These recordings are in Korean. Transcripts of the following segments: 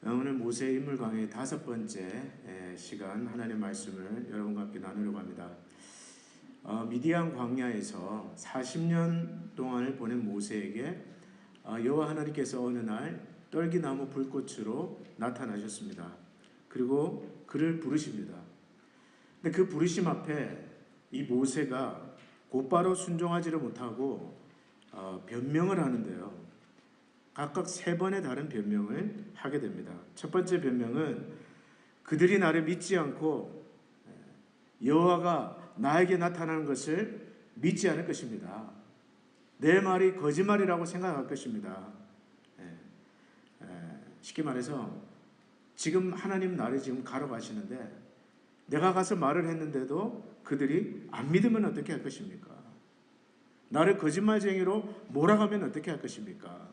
오늘 모세 인물 강의 5번째 시간 하나님의 말씀을 여러분과 함께 나누려고 합니다. 미디안 광야에서 40년 동안을 보낸 모세에게 여호와 하나님께서 어느 날 떨기나무 불꽃으로 나타나셨습니다. 그리고 그를 부르십니다. 근데 그 부르심 앞에 이 모세가 곧바로 순종하지를 못하고 변명을 하는데요. 각각 3번의 다른 변명을 하게 됩니다. 첫 번째 변명은 그들이 나를 믿지 않고 여호와가 나에게 나타나는 것을 믿지 않을 것입니다. 내 말이 거짓말이라고 생각할 것입니다. 쉽게 말해서 지금 하나님 나를 지금 가러 가시는데 내가 가서 말을 했는데도 그들이 안 믿으면 어떻게 할 것입니까? 나를 거짓말쟁이로 몰아가면 어떻게 할 것입니까?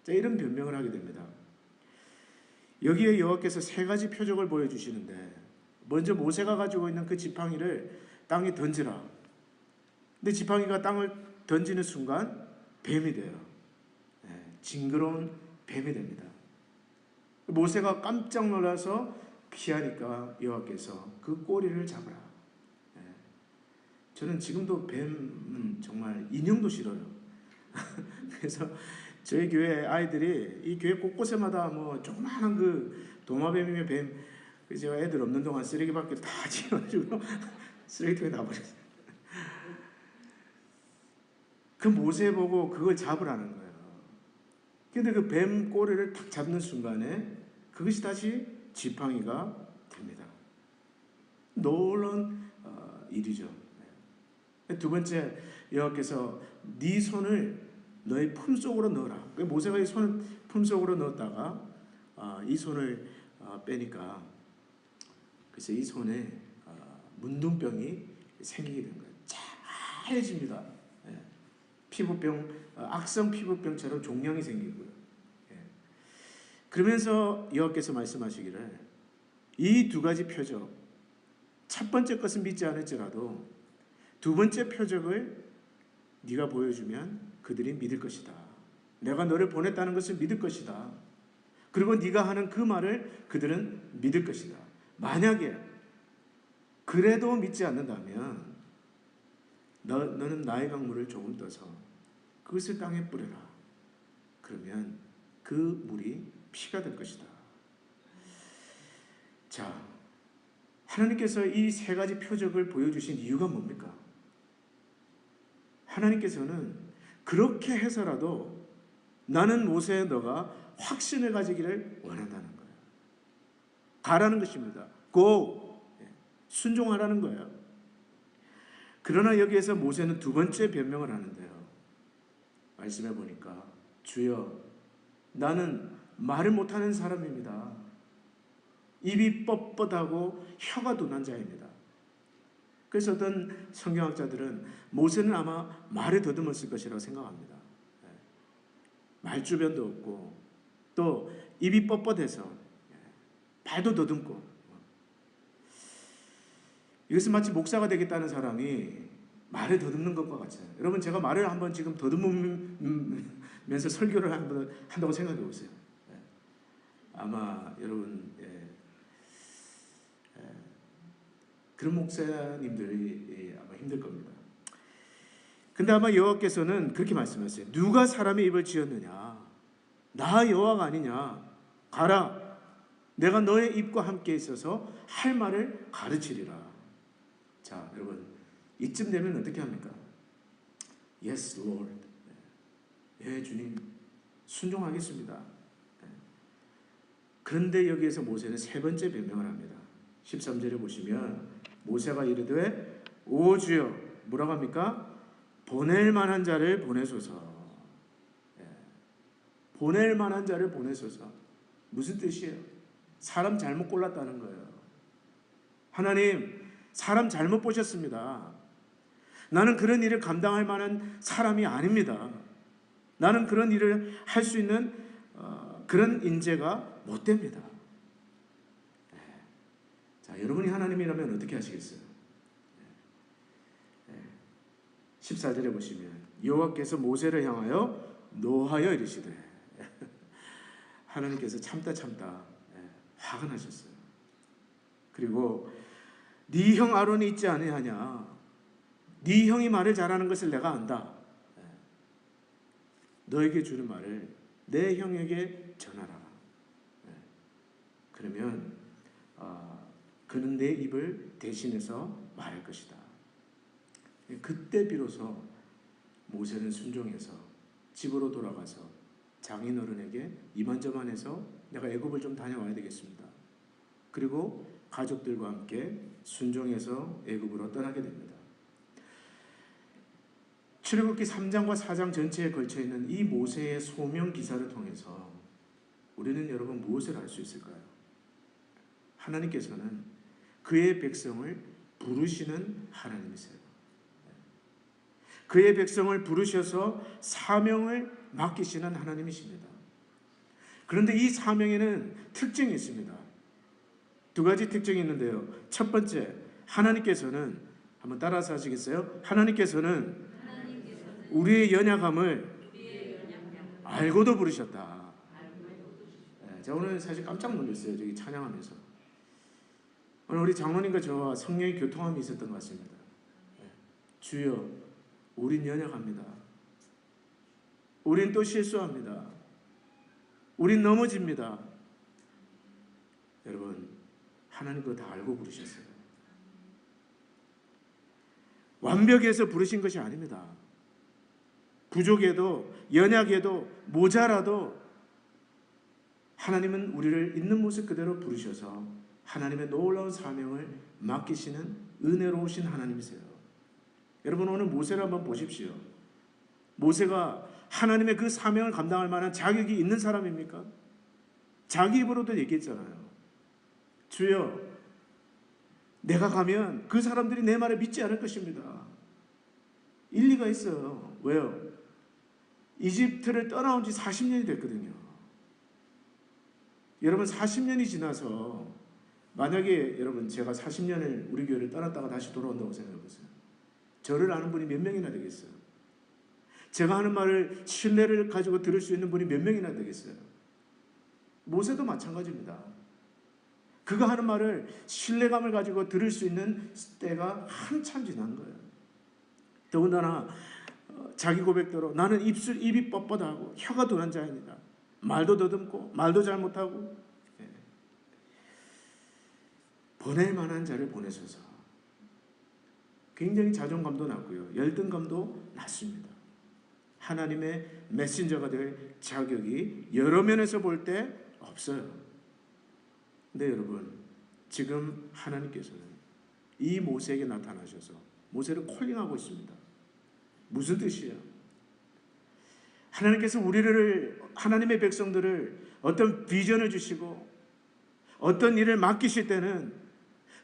자, 이런 변명을 하게 됩니다. 여기에 여호와께서 3가지 표적을 보여주시는데 먼저 모세가 가지고 있는 그 지팡이를 땅에 던지라. 근데 지팡이가 땅을 던지는 순간 뱀이 돼요. 징그러운 뱀이 됩니다. 모세가 깜짝 놀라서 피하니까 여호와께서 그 꼬리를 잡으라. 저는 지금도 뱀 정말 인형도 싫어요. 그래서 저희 교회 아이들이 이 교회 곳곳에마다 뭐 조그마한 그 도마뱀이며 뱀, 제가 애들 없는 동안 쓰레기 밖에 다 지어가지고 쓰레기통에 놔버렸어요. 그 모세 보고 그걸 잡으라는 거예요. 근데 그 뱀 꼬리를 탁 잡는 순간에 그것이 다시 지팡이가 됩니다. 놀라운 일이죠. 두 번째, 여호와께서 네 손을 너의 품속으로 넣어라. 모세가 이 손을 품속으로 넣었다가 이 손을 빼니까 그래서 이 손에 문둥병이 생기게 된 거예요. 하얘집니다. 피부병, 악성 피부병처럼 종양이 생기고요. 그러면서 여호와께서 말씀하시기를 이 2가지 표적, 첫 번째 것은 믿지 않을지라도 2번째 표적을 네가 보여주면 그들이 믿을 것이다. 내가 너를 보냈다는 것을 믿을 것이다. 그리고 네가 하는 그 말을 그들은 믿을 것이다. 만약에 그래도 믿지 않는다면 너는 나의 강물을 조금 떠서 그것을 땅에 뿌려라. 그러면 그 물이 피가 될 것이다. 자, 하나님께서 이 3가지 표적을 보여주신 이유가 뭡니까? 하나님께서는 그렇게 해서라도 나는 모세의 너가 확신을 가지기를 원한다는 거예요. 가라는 것입니다. Go! 순종하라는 거예요. 그러나 여기에서 모세는 2번째 변명을 하는데요. 말씀해 보니까 주여 나는 말을 못하는 사람입니다. 입이 뻣뻣하고 혀가 둔한 자입니다. 그래서 어떤 성경학자들은 모세는 아마 말을 더듬었을 것이라고 생각합니다. 말주변도 없고 또 입이 뻣뻣해서 발도 더듬고 이것은 마치 목사가 되겠다는 사람이 말을 더듬는 것과 같아요. 여러분 제가 말을 한번 지금 더듬으면서 설교를 한다고 생각해 보세요. 아마 여러분 그런 목사님들이 아마 힘들 겁니다. 근데 아마 여호와께서는 그렇게 말씀하셨어요. 누가 사람의 입을 지었느냐? 나 여호와가 아니냐? 가라. 내가 너의 입과 함께 있어서 할 말을 가르치리라. 자, 여러분 이쯤 되면 어떻게 합니까? Yes, Lord. 예, 주님. 순종하겠습니다. 그런데 여기에서 모세는 3번째 변명을 합니다. 13절에 보시면 모세가 이르되 오 주여 뭐라고 합니까? 보낼 만한 자를 보내소서. 보낼 만한 자를 보내소서. 무슨 뜻이에요? 사람 잘못 골랐다는 거예요. 하나님 사람 잘못 보셨습니다. 나는 그런 일을 감당할 만한 사람이 아닙니다. 나는 그런 일을 할 수 있는 그런 인재가 못 됩니다. 자, 여러분이 하나님이라면 어떻게 하시겠어요? 14절에 보시면 여호와께서 모세를 향하여 노하여 이르시되 하나님께서 참다 화가 나셨어요. 그리고 네 형 아론이 있지 아니하냐, 네 형이 말을 잘하는 것을 내가 안다. 너에게 주는 말을 내 형에게 전하라. 그러면 그는 내 입을 대신해서 말할 것이다. 그때 비로소 모세는 순종해서 집으로 돌아가서 장인어른에게 이만저만해서 내가 애굽을 좀 다녀와야 되겠습니다. 그리고 가족들과 함께 순종해서 애굽으로 떠나게 됩니다. 출애굽기 3장과 4장 전체에 걸쳐 있는 이 모세의 소명 기사를 통해서 우리는 여러분 무엇을 알 수 있을까요? 하나님께서는 그의 백성을 부르시는 하나님이세요. 그의 백성을 부르셔서 사명을 맡기시는 하나님이십니다. 그런데 이 사명에는 특징이 있습니다. 두 가지 특징이 있는데요. 첫 번째, 하나님께서는, 한번 따라서 하시겠어요? 하나님께서는 우리의 연약함을 알고도 부르셨다. 제가 오늘 사실 깜짝 놀랐어요. 저기 찬양하면서. 오늘 우리 장로님과 저와 성령의 교통함이 있었던 것 같습니다. 주여, 우린 연약합니다. 우린 또 실수합니다. 우린 넘어집니다. 여러분, 하나님 그거 다 알고 부르셨어요. 완벽해서 부르신 것이 아닙니다. 부족해도, 연약해도, 모자라도 하나님은 우리를 있는 모습 그대로 부르셔서 하나님의 놀라운 사명을 맡기시는 은혜로우신 하나님이세요. 여러분, 오늘 모세를 한번 보십시오. 모세가 하나님의 그 사명을 감당할 만한 자격이 있는 사람입니까? 자기 입으로도 얘기했잖아요. 주여, 내가 가면 그 사람들이 내 말을 믿지 않을 것입니다. 일리가 있어요. 왜요? 이집트를 떠나온 지 40년이 됐거든요. 여러분, 40년이 지나서 만약에 여러분 제가 40년을 우리 교회를 떠났다가 다시 돌아온다고 생각해 보세요. 저를 아는 분이 몇 명이나 되겠어요? 제가 하는 말을 신뢰를 가지고 들을 수 있는 분이 몇 명이나 되겠어요? 모세도 마찬가지입니다. 그가 하는 말을 신뢰감을 가지고 들을 수 있는 때가 한참 지난 거예요. 더군다나 자기 고백대로 나는 입이 뻣뻣하고 혀가 둔한 자입니다. 말도 더듬고 말도 잘못하고. 보낼 만한 자를 보내셔서 굉장히 자존감도 낮고요, 열등감도 낮습니다. 하나님의 메신저가 될 자격이 여러 면에서 볼 때 없어요. 근데 여러분, 지금 하나님께서는 이 모세에게 나타나셔서 모세를 콜링하고 있습니다. 무슨 뜻이에요? 하나님께서 하나님의 백성들을 어떤 비전을 주시고 어떤 일을 맡기실 때는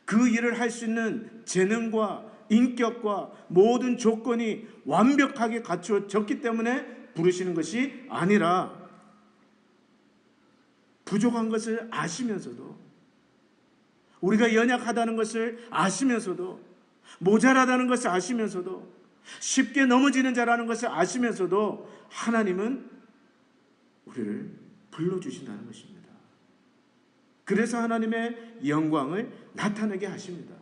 그 일을 할 수 있는 재능과 인격과 모든 조건이 완벽하게 갖추어졌기 때문에 부르시는 것이 아니라 부족한 것을 아시면서도, 우리가 연약하다는 것을 아시면서도, 모자라다는 것을 아시면서도, 쉽게 넘어지는 자라는 것을 아시면서도 하나님은 우리를 불러주신다는 것입니다. 그래서 하나님의 영광을 나타내게 하십니다.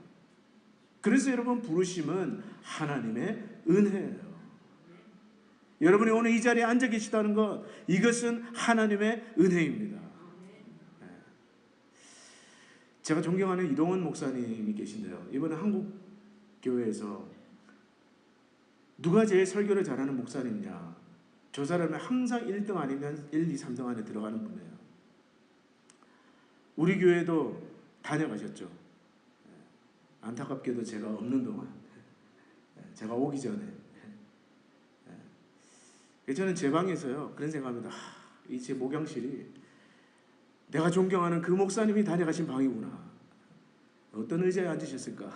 그래서 여러분, 부르심은 하나님의 은혜예요. 여러분이 오늘 이 자리에 앉아 계시다는 것, 이것은 하나님의 은혜입니다. 제가 존경하는 이동원 목사님이 계신데요, 이번에 한국 교회에서 누가 제일 설교를 잘하는 목사님이냐, 저 사람은 항상 1등 아니면 1, 2, 3등 안에 들어가는 분이에요. 우리 교회도 다녀가셨죠. 안타깝게도 제가 없는 동안, 제가 오기 전에. 저는 제 방에서요, 그런 생각합니다. 이 제 목양실이 내가 존경하는 그 목사님이 다녀가신 방이구나. 어떤 의자에 앉으셨을까?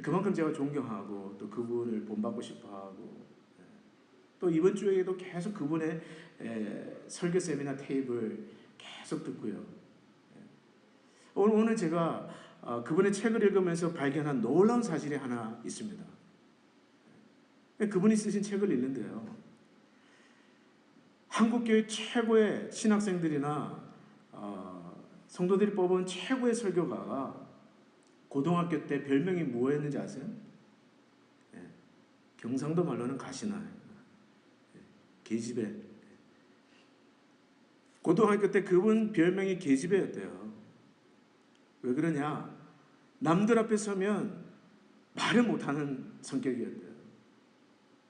그만큼 제가 존경하고 또 그분을 본받고 싶어하고, 또 이번 주에도 계속 그분의 설교 세미나 테이프를 계속 듣고요. 오늘 제가 그분의 책을 읽으면서 발견한 놀라운 사실이 하나 있습니다. 그분이 쓰신 책을 읽는데요, 한국교회 최고의 신학생들이나 성도들이 뽑은 최고의 설교가가 고등학교 때 별명이 뭐였는지 아세요? 예, 경상도 말로는 가시나, 계집애. 고등학교 때 그분 별명이 계집애였대요. 왜 그러냐? 남들 앞에 서면 말을 못하는 성격이었대요.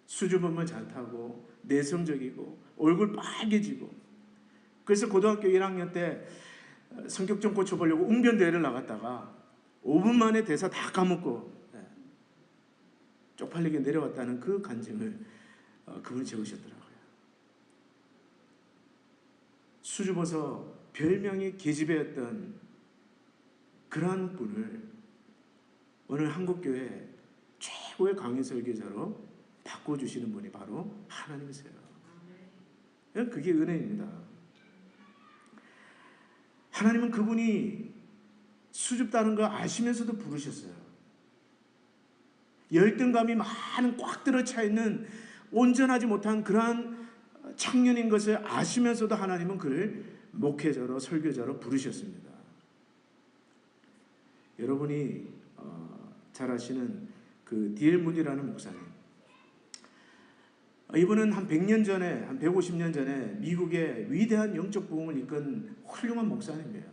수줍음을 잘 타고 내성적이고 얼굴 빨개지고. 그래서 고등학교 1학년 때 성격 좀 고쳐보려고 웅변대회를 나갔다가 5분 만에 대사 다 까먹고 쪽팔리게 내려왔다는 그 간증을 그분이 적으셨더라고요. 수줍어서 별명이 계집애였던 그러한 분을 오늘 한국교회 최고의 강의 설교자로 바꿔주시는 분이 바로 하나님이세요. 그게 은혜입니다. 하나님은 그분이 수줍다는 거 아시면서도 부르셨어요. 열등감이 많은 꽉 들어차 있는 온전하지 못한 그러한 청년인 것을 아시면서도 하나님은 그를 목회자로 설교자로 부르셨습니다. 여러분이 잘 아시는 그 D.L. 무디라는 목사님, 이분은 한 100년 전에, 한 150년 전에 미국의 위대한 영적 부흥을 이끈 훌륭한 목사님이에요.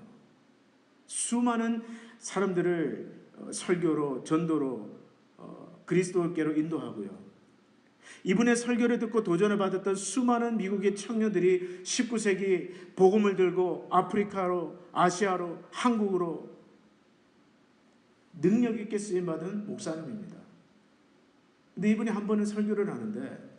수많은 사람들을 설교로, 전도로, 그리스도께로 인도하고요. 이분의 설교를 듣고 도전을 받았던 수많은 미국의 청년들이 19세기 복음을 들고 아프리카로, 아시아로, 한국으로 능력 있게 쓰임받은 목사님입니다. 근데 이분이 한 번은 설교를 하는데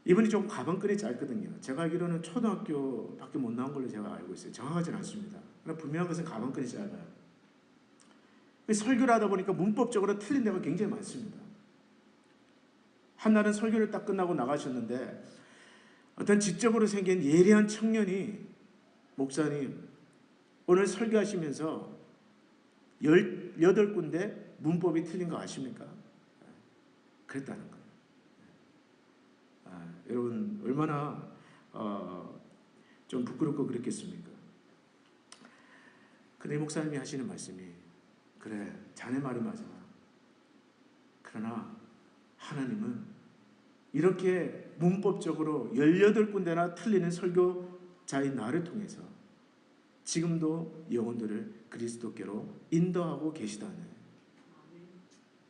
이분이 좀 가방끈이 짧거든요. 제가 알기로는 초등학교밖에 못 나온 걸로 제가 알고 있어요. 정확하지는 않습니다. 그러나 분명한 것은 가방끈이 짧아요. 설교를 하다 보니까 문법적으로 틀린 데가 굉장히 많습니다. 한날은 설교를 딱 끝나고 나가셨는데 어떤 지적으로 생긴 예리한 청년이 목사님 오늘 설교하시면서 18군데 문법이 틀린 거 아십니까? 그랬다는 거예요. 여러분 얼마나 좀 부끄럽고 그랬겠습니까? 근데 목사님이 하시는 말씀이 그래 자네 말이 맞아. 그러나 하나님은 이렇게 문법적으로 18군데나 틀리는 설교자인 나를 통해서 지금도 영혼들을 그리스도께로 인도하고 계시다네.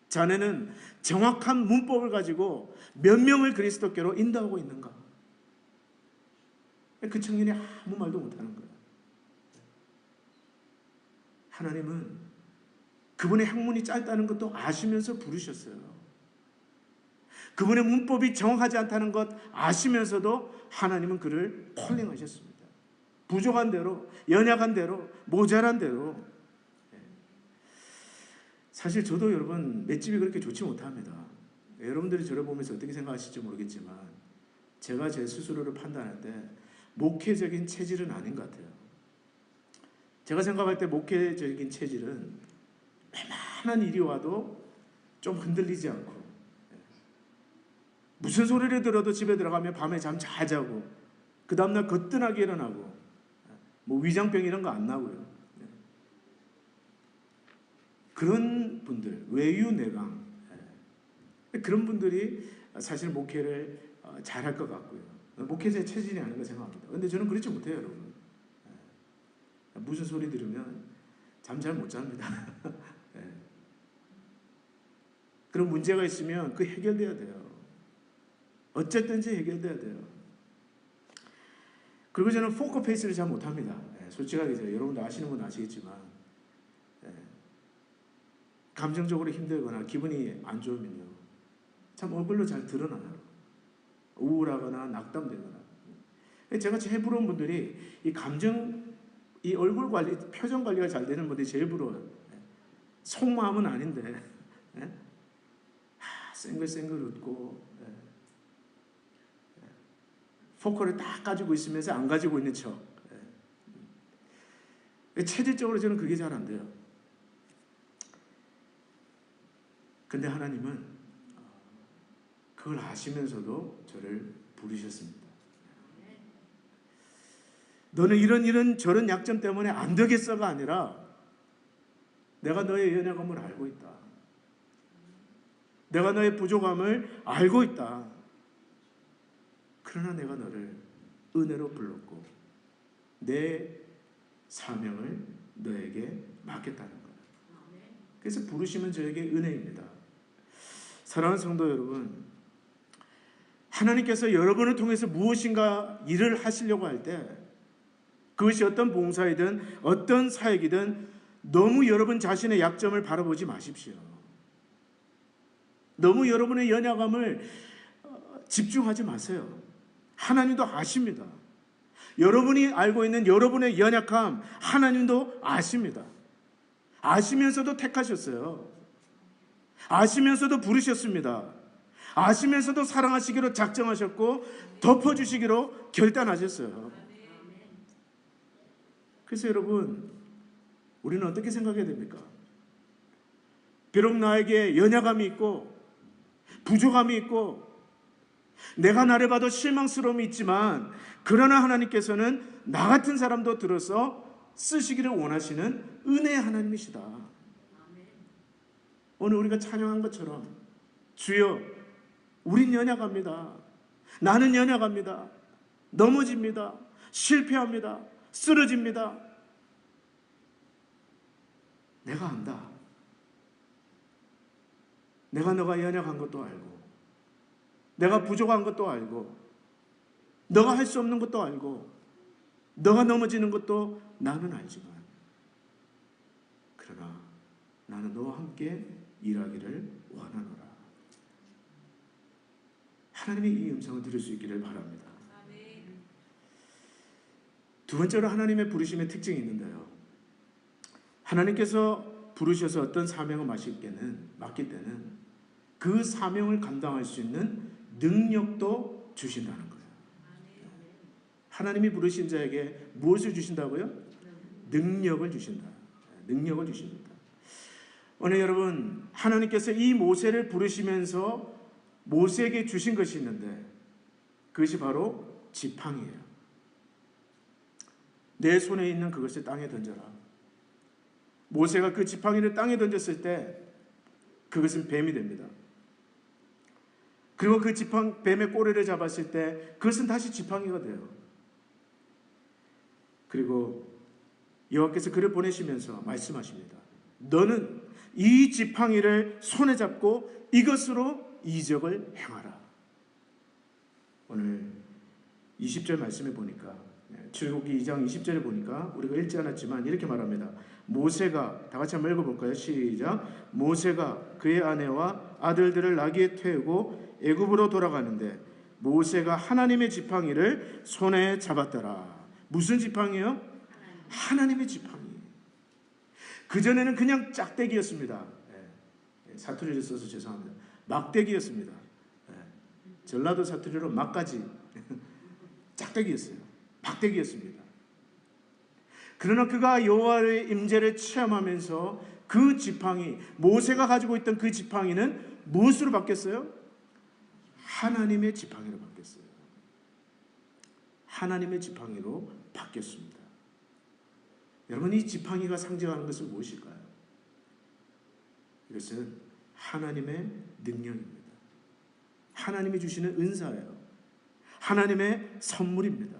자네는 정확한 문법을 가지고 몇 명을 그리스도께로 인도하고 있는가? 그 청년이 아무 말도 못하는 거예요. 하나님은 그분의 학문이 짧다는 것도 아시면서 부르셨어요. 그분의 문법이 정확하지 않다는 것 아시면서도 하나님은 그를 콜링하셨습니다. 부족한 대로, 연약한 대로, 모자란 대로. 사실 저도 여러분 맷집이 그렇게 좋지 못합니다. 여러분들이 저를 보면서 어떻게 생각하실지 모르겠지만 제가 제 스스로를 판단할 때 목회적인 체질은 아닌 것 같아요. 제가 생각할 때 목회적인 체질은 웬만한 일이 와도 좀 흔들리지 않고 무슨 소리를 들어도 집에 들어가면 밤에 잠 잘 자고 그 다음날 거뜬하게 일어나고 뭐 위장병 이런 거 안 나고요. 그런 분들, 외유내강 그런 분들이 사실 목회를 잘할 것 같고요. 목회자의 체질이 아닌가 생각합니다. 그런데 저는 그렇지 못해요, 여러분. 무슨 소리 들으면 잠 잘 못 잡니다. 그런 문제가 있으면 그 해결돼야 돼요. 어쨌든지 해결돼야 돼요. 그리고 저는 포커페이스를 잘 못합니다. 솔직하게 제가 여러분도 아시는 분 아시겠지만 감정적으로 힘들거나 기분이 안 좋으면요 참 얼굴로 잘 드러나요. 우울하거나 낙담되거나. 제가 제일 부러운 분들이 이 감정, 이 얼굴 관리, 표정 관리가 잘 되는 분들이 제일 부러워요. 속마음은 아닌데 쌩글쌩글 웃고 포커를 딱 가지고 있으면서 안 가지고 있는 척. 체질적으로 저는 그게 잘 안 돼요. 근데 하나님은 그걸 아시면서도 저를 부르셨습니다. 너는 이런 저런 약점 때문에 안 되겠어가 아니라 내가 너의 연약함을 알고 있다. 내가 너의 부족함을 알고 있다. 그러나 내가 너를 은혜로 불렀고 내 사명을 너에게 맡겼다는 거예요. 그래서 부르시면 저에게 은혜입니다. 사랑하는 성도 여러분, 하나님께서 여러분을 통해서 무엇인가 일을 하시려고 할 때 그것이 어떤 봉사이든 어떤 사역이든 너무 여러분 자신의 약점을 바라보지 마십시오. 너무 여러분의 연약함을 집중하지 마세요. 하나님도 아십니다. 여러분이 알고 있는 여러분의 연약함 하나님도 아십니다. 아시면서도 택하셨어요. 아시면서도 부르셨습니다. 아시면서도 사랑하시기로 작정하셨고 덮어주시기로 결단하셨어요. 그래서 여러분, 우리는 어떻게 생각해야 됩니까? 비록 나에게 연약함이 있고 부족함이 있고 내가 나를 봐도 실망스러움이 있지만 그러나 하나님께서는 나 같은 사람도 들어서 쓰시기를 원하시는 은혜의 하나님이시다. 오늘 우리가 찬양한 것처럼 주여 우린 연약합니다. 나는 연약합니다. 넘어집니다. 실패합니다. 쓰러집니다. 내가 안다. 내가 너가 연약한 것도 알고 내가 부족한 것도 알고 너가 할 수 없는 것도 알고 너가 넘어지는 것도 나는 알지만 그러나 나는 너와 함께 일하기를 원하노라. 하나님의 이 음성을 들을 수 있기를 바랍니다. 두 번째로 하나님의 부르심의 특징이 있는데요. 하나님께서 부르셔서 어떤 사명을 맡길 때는 그 사명을 감당할 수 있는 능력도 주신다는 거예요. 하나님이 부르신 자에게 무엇을 주신다고요? 능력을 주신다. 능력을 주십니다. 오늘 여러분, 하나님께서 이 모세를 부르시면서 모세에게 주신 것이 있는데 그것이 바로 지팡이에요. 내 손에 있는 그것을 땅에 던져라. 모세가 그 지팡이를 땅에 던졌을 때 그것은 뱀이 됩니다. 그리고 그 뱀의 꼬리를 잡았을 때 그것은 다시 지팡이가 돼요. 그리고 여호와께서 그를 보내시면서 말씀하십니다. 너는 이 지팡이를 손에 잡고 이것으로 이적을 행하라. 오늘 20절 말씀에 보니까 출애굽기 2장 20절에 보니까 우리가 읽지 않았지만 이렇게 말합니다. 모세가, 다 같이 한번 읽어볼까요? 시작. 모세가 그의 아내와 아들들을 나귀에 태우고 애굽으로 돌아가는데 모세가 하나님의 지팡이를 손에 잡았더라. 무슨 지팡이요? 하나님의 지팡이. 그전에는 그냥 짝대기였습니다. 사투리를 써서 죄송합니다. 막대기였습니다. 전라도 사투리로 막가지. 짝대기였어요. 막대기였습니다. 그러나 그가 여호와의 임재를 체험하면서 그 지팡이, 모세가 가지고 있던 그 지팡이는 무엇으로 바뀌었어요? 하나님의 지팡이로 바뀌었어요. 하나님의 지팡이로 바뀌었습니다. 여러분, 이 지팡이가 상징하는 것은 무엇일까요? 이것은 하나님의 능력입니다. 하나님이 주시는 은사예요. 하나님의 선물입니다.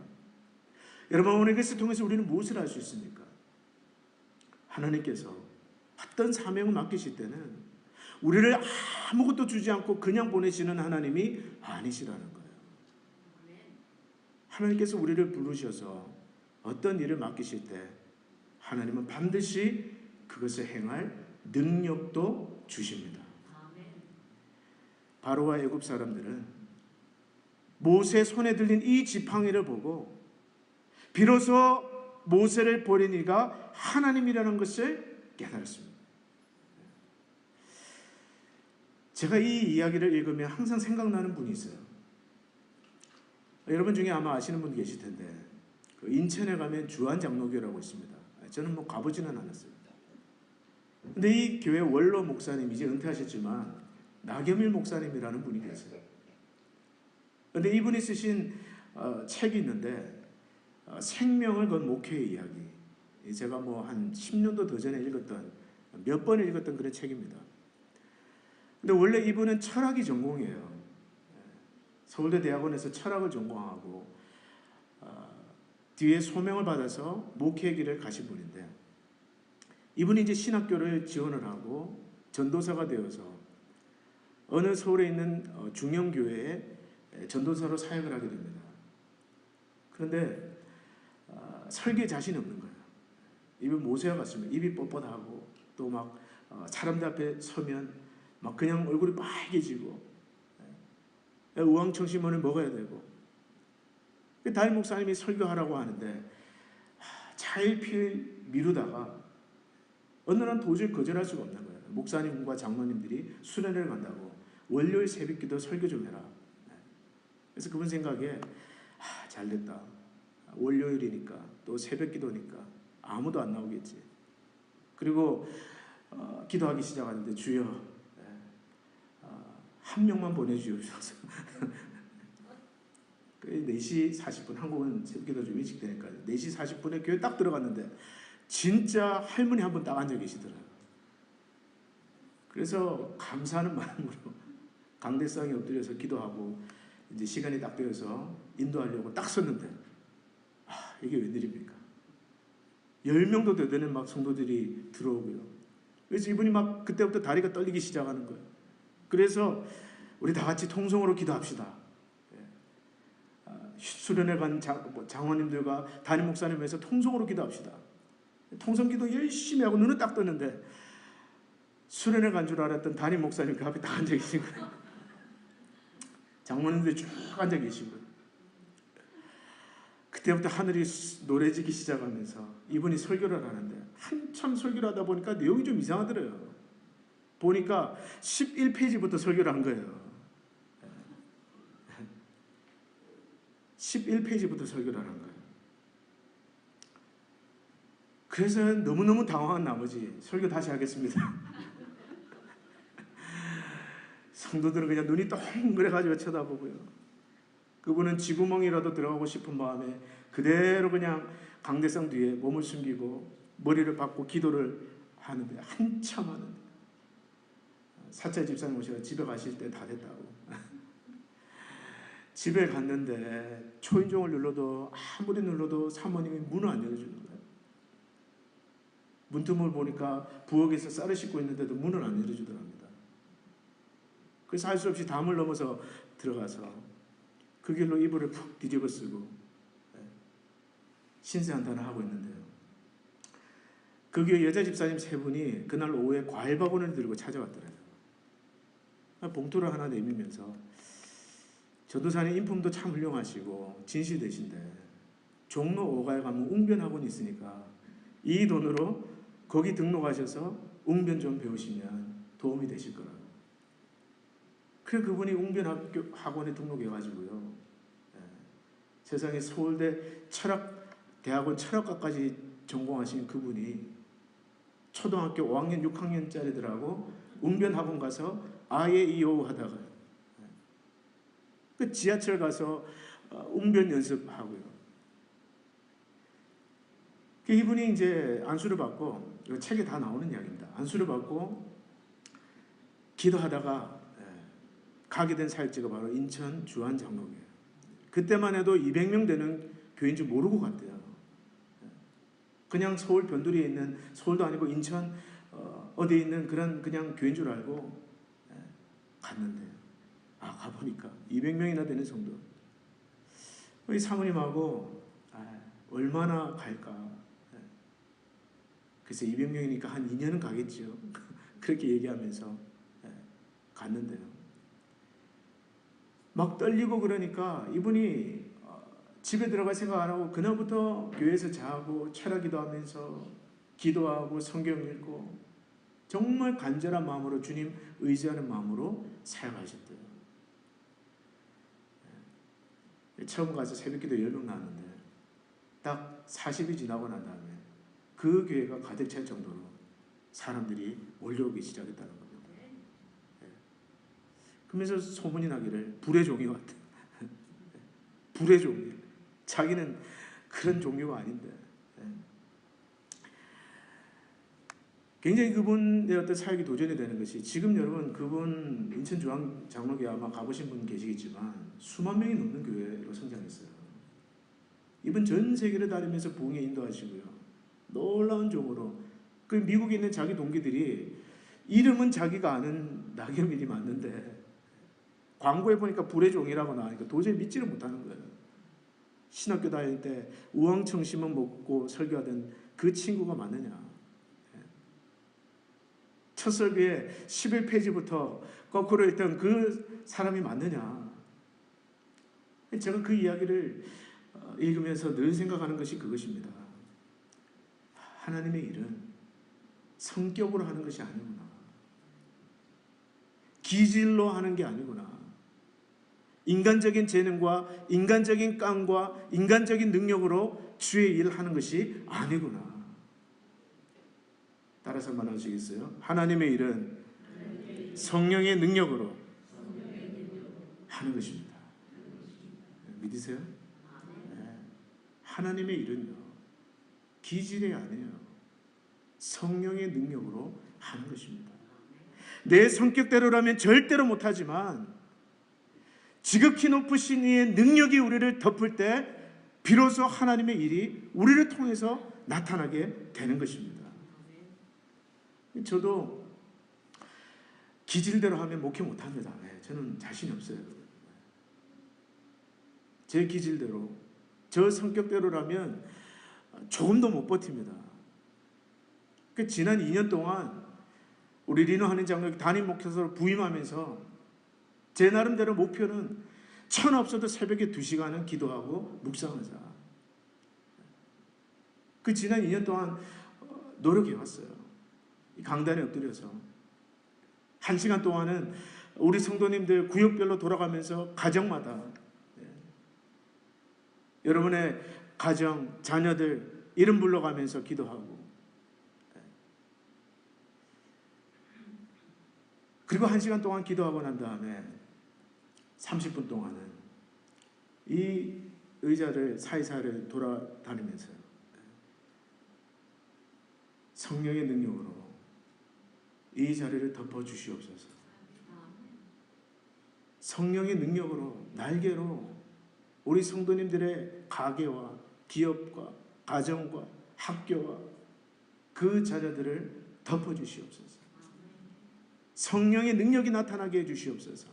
여러분, 오늘 이것을 통해서 우리는 무엇을 할 수 있습니까? 하나님께서 어떤 사명을 맡기실 때는 우리를 아무것도 주지 않고 그냥 보내시는 하나님이 아니시라는 거예요. 하나님께서 우리를 부르셔서 어떤 일을 맡기실 때 하나님은 반드시 그것을 행할 능력도 주십니다. 바로와 애굽 사람들은 모세 손에 들린 이 지팡이를 보고 비로소 모세를 보낸 이가 하나님이라는 것을 깨달았습니다. 제가 이 이야기를 읽으면 항상 생각나는 분이 있어요. 여러분 중에 아마 아시는 분 계실 텐데 그 인천에 가면 주한장로교라고 있습니다. 저는 가보지는 않았어요. 근데 이 교회 원로 목사님, 이제 은퇴하셨지만 나겸일 목사님이라는 분이 계세요. 그런데 이분이 쓰신 책이 있는데 생명을 건 목회의 이야기. 제가 뭐 한 10년도 더 전에 읽었던 몇 번 읽었던 그런 책입니다. 근데 원래 이분은 철학이 전공이에요. 서울대 대학원에서 철학을 전공하고 뒤에 소명을 받아서 목회의 길을 가신 분인데 이분이 이제 신학교를 지원을 하고 전도사가 되어서 어느 서울에 있는 중형교회에 전도사로 사역을 하게 됩니다. 그런데 설교에 자신이 없는 거예요. 이분 모세와 같습니다. 입이 뻣뻣하고 또 막 사람들 앞에 서면 막 그냥 얼굴이 빨개지고 우황청심원을 먹어야 되고 담임 목사님이 설교하라고 하는데 차일피일 미루다가 어느 날 도저히 거절할 수가 없는 거예요. 목사님과 장로님들이 수련회를 간다고 월요일 새벽기도 설교 좀 해라. 그래서 그분 생각에 잘됐다. 월요일이니까 또 새벽기도니까 아무도 안 나오겠지. 그리고 기도하기 시작하는데 주여 한 명만 보내주옵소서. 4시 40분 한국은 새벽기도 좀 일찍 되니까 4시 40분에 교회 딱 들어갔는데 진짜 할머니 한 분 딱 앉아 계시더라고요. 그래서 감사하는 마음으로 강대상에 엎드려서 기도하고 이제 시간이 딱 되어서 인도하려고 딱 섰는데 이게 웬일입니까? 10명도 되는 막 성도들이 들어오고요. 그래서 이분이 막 그때부터 다리가 떨리기 시작하는 거예요. 그래서 우리 다 같이 통성으로 기도합시다. 수련회 간 장로님들과 담임 목사님 위해서 통성으로 기도합시다. 통성기도 열심히 하고 눈은 딱 떴는데 수련회 간 줄 알았던 담임 목사님 그 앞에 딱 앉아 계신 거예요. 장로님들이 쭉 앉아 계신 거예요. 그때부터 하늘이 노래지기 시작하면서 이분이 설교를 하는데 한참 설교를 하다 보니까 내용이 좀 이상하더래요. 보니까 11페이지부터 설교를 한 거예요. 11페이지부터 설교를 한 거예요. 그래서 너무너무 당황한 나머지 설교 다시 하겠습니다. 성도들은 그냥 눈이 동그래가지고 쳐다보고요. 그분은 쥐구멍이라도 들어가고 싶은 마음에 그대로 그냥 강대상 뒤에 몸을 숨기고 머리를 박고 기도를 하는데 한참 하는데 사찰 집사님 오셔서 집에 가실 때 다 됐다고. 집에 갔는데 초인종을 눌러도 아무리 눌러도 사모님이 문을 안 열어주는 거예요. 문틈을 보니까 부엌에서 쌀을 씻고 있는데도 문을 안 열어주더랍니다. 그래서 할 수 없이 담을 넘어서 들어가서 그 길로 이불을 푹 뒤집어 쓰고 신세한탄을 하고 있는데요. 그 교회 여자 집사님 3분이 그날 오후에 과일 바구니를 들고 찾아왔더라고요. 봉투를 하나 내밀면서 전도사님 인품도 참 훌륭하시고 진실되신데 종로 5가에 가면 웅변학원이 있으니까 이 돈으로 거기 등록하셔서 웅변 좀 배우시면 도움이 되실 거라고. 그래 그분이 웅변학원에 등록해가지고요. 세상에 서울대 대학원 철학과까지 전공하신 그분이 초등학교 5학년 6학년짜리들하고 웅변학원 가서 아예 이오 하다가 그 지하철 가서 웅변 연습하고요. 이분이 이제 안수를 받고 책에 다 나오는 이야기입니다. 안수를 받고 기도하다가 가게 된 사역지가 바로 인천 주안장로교예요. 그때만 해도 200명 되는 교회인 줄 모르고 갔대요. 그냥 서울 변두리에 있는 서울도 아니고 인천 어디에 있는 그런 그냥 교회인 줄 알고 갔는데요. 가보니까 200명이나 되는 성도. 우리 사모님하고 얼마나 갈까. 그래서 200명이니까 한 2년은 가겠죠. 그렇게 얘기하면서 갔는데요. 막 떨리고 그러니까 이분이 집에 들어갈 생각 안 하고 그날부터 교회에서 자고 철학기도 하면서 기도하고 성경 읽고 정말 간절한 마음으로 주님 의지하는 마음으로 사역하셨대요. 처음 가서 새벽기도 10명 나왔는데 딱 40이 지나고 난 다음에 그 교회가 가득 찰 정도로 사람들이 몰려오기 시작했다는 겁니다. 그러면서 소문이 나기를 불의 종이 왔다. 불의 종이에요. 자기는 그런 종류가 아닌데. 굉장히 그분의 어떤 사역이 도전이 되는 것이, 지금 여러분 그분 인천중앙장로교회 아마 가보신 분 계시겠지만 수만 명이 넘는 교회로 성장했어요. 이분 전 세계를 다니면서 부흥에 인도하시고요. 놀라운 종으로 그 미국에 있는 자기 동기들이 이름은 자기가 아는 나겸일이 맞는데 광고에 보니까 불의 종이라고 나오니까 도저히 믿지를 못하는 거예요. 신학교 다닐 때 우황청심원 먹고 설교하던 그 친구가 맞느냐. 첫 설교에 11페이지부터 거꾸로 읽던 그 사람이 맞느냐. 제가 그 이야기를 읽으면서 늘 생각하는 것이 그것입니다. 하나님의 일은 성격으로 하는 것이 아니구나. 기질로 하는 게 아니구나. 인간적인 재능과 인간적인 깡과 인간적인 능력으로 주의 일을 하는 것이 아니구나. 따라서 말하시겠어요? 하나님의 일은 성령의 능력으로 하는 것입니다. 믿으세요? 네. 하나님의 일은요, 기질이 아니에요. 성령의 능력으로 하는 것입니다. 내 성격대로라면 절대로 못하지만 지극히 높으신 이의 능력이 우리를 덮을 때 비로소 하나님의 일이 우리를 통해서 나타나게 되는 것입니다. 저도 기질대로 하면 목회 못합니다. 저는 자신이 없어요. 제 기질대로, 저 성격대로라면 조금도 못 버팁니다. 지난 2년 동안 우리 리노 한인 장로교 담임 목회자로 부임하면서 제 나름대로 목표는 천 없어도 새벽에 2시간은 기도하고 묵상하자. 그 지난 2년 동안 노력해왔어요. 강단에 엎드려서 1시간 동안은 우리 성도님들 구역별로 돌아가면서 가정마다 여러분의 가정, 자녀들 이름 불러가면서 기도하고, 그리고 1시간 동안 기도하고 난 다음에 30분 동안은 이 의자를 사이사이를 돌아다니면서요, 성령의 능력으로 이 자리를 덮어주시옵소서. 성령의 능력으로, 날개로 우리 성도님들의 가게와 기업과 가정과 학교와 그 자녀들을 덮어주시옵소서. 성령의 능력이 나타나게 해주시옵소서.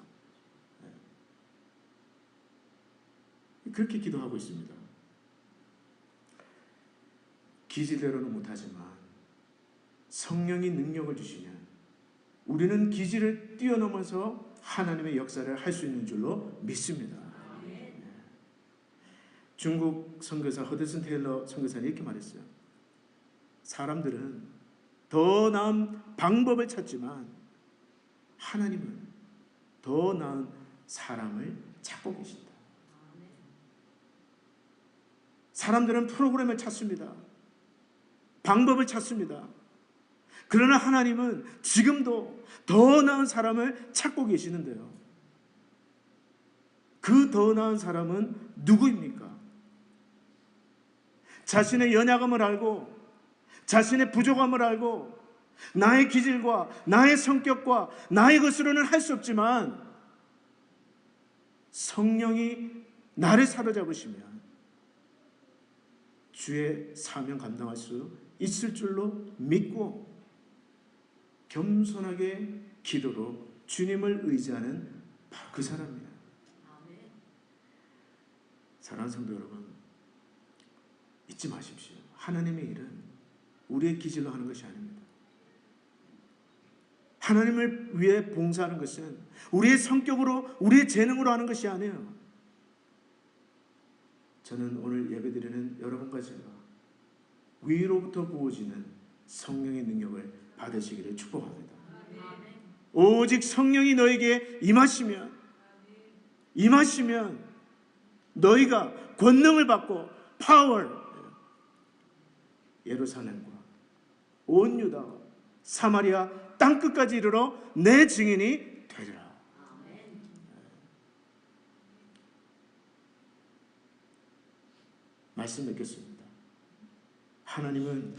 그렇게 기도하고 있습니다. 기질대로는 못하지만 성령이 능력을 주시면 우리는 기질을 뛰어넘어서 하나님의 역사를 할 수 있는 줄로 믿습니다. 중국 선교사 허드슨 테일러 선교사는 이렇게 말했어요. 사람들은 더 나은 방법을 찾지만 하나님은 더 나은 사람을 찾고 계신다. 사람들은 프로그램을 찾습니다. 방법을 찾습니다. 그러나 하나님은 지금도 더 나은 사람을 찾고 계시는데요. 그 더 나은 사람은 누구입니까? 자신의 연약함을 알고 자신의 부족함을 알고 나의 기질과 나의 성격과 나의 것으로는 할 수 없지만 성령이 나를 사로잡으시면 주의 사명 감당할 수 있을 줄로 믿고 겸손하게 기도로 주님을 의지하는 바로 그 사람이에요. 사랑하는 성도 여러분, 잊지 마십시오. 하나님의 일은 우리의 기질로 하는 것이 아닙니다. 하나님을 위해 봉사하는 것은 우리의 성격으로, 우리의 재능으로 하는 것이 아니에요. 저는 오늘 예배드리는 여러분과 제가 위로부터 부어지는 성령의 능력을 받으시기를 축복합니다. 오직 성령이 너에게 임하시면 너희가 권능을 받고 파워, 예루살렘과 온 유다와 사마리아 땅끝까지 이르러 내 증인이 되리라. 말씀 맺겠습니다. 하나님은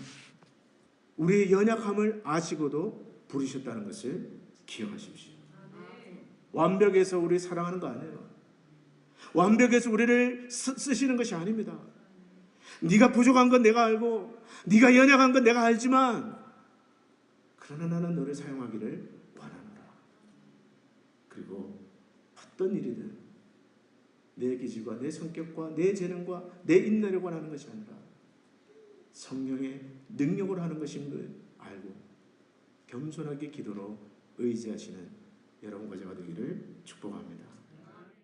우리의 연약함을 아시고도 부르셨다는 것을 기억하십시오. 완벽해서 우리 사랑하는 거 아니에요. 완벽해서 우리를 쓰시는 것이 아닙니다. 네가 부족한 건 내가 알고 네가 연약한 건 내가 알지만 그러나 나는 너를 사용하기를 원하노라. 그리고 어떤 일이든 내 기질과 내 성격과 내 재능과 내 인내력을 하는 것이 아니라 성령의 능력으로 하는 것인 걸 알고 겸손하게 기도로 의지하시는 여러분과 제가 되기를 축복합니다.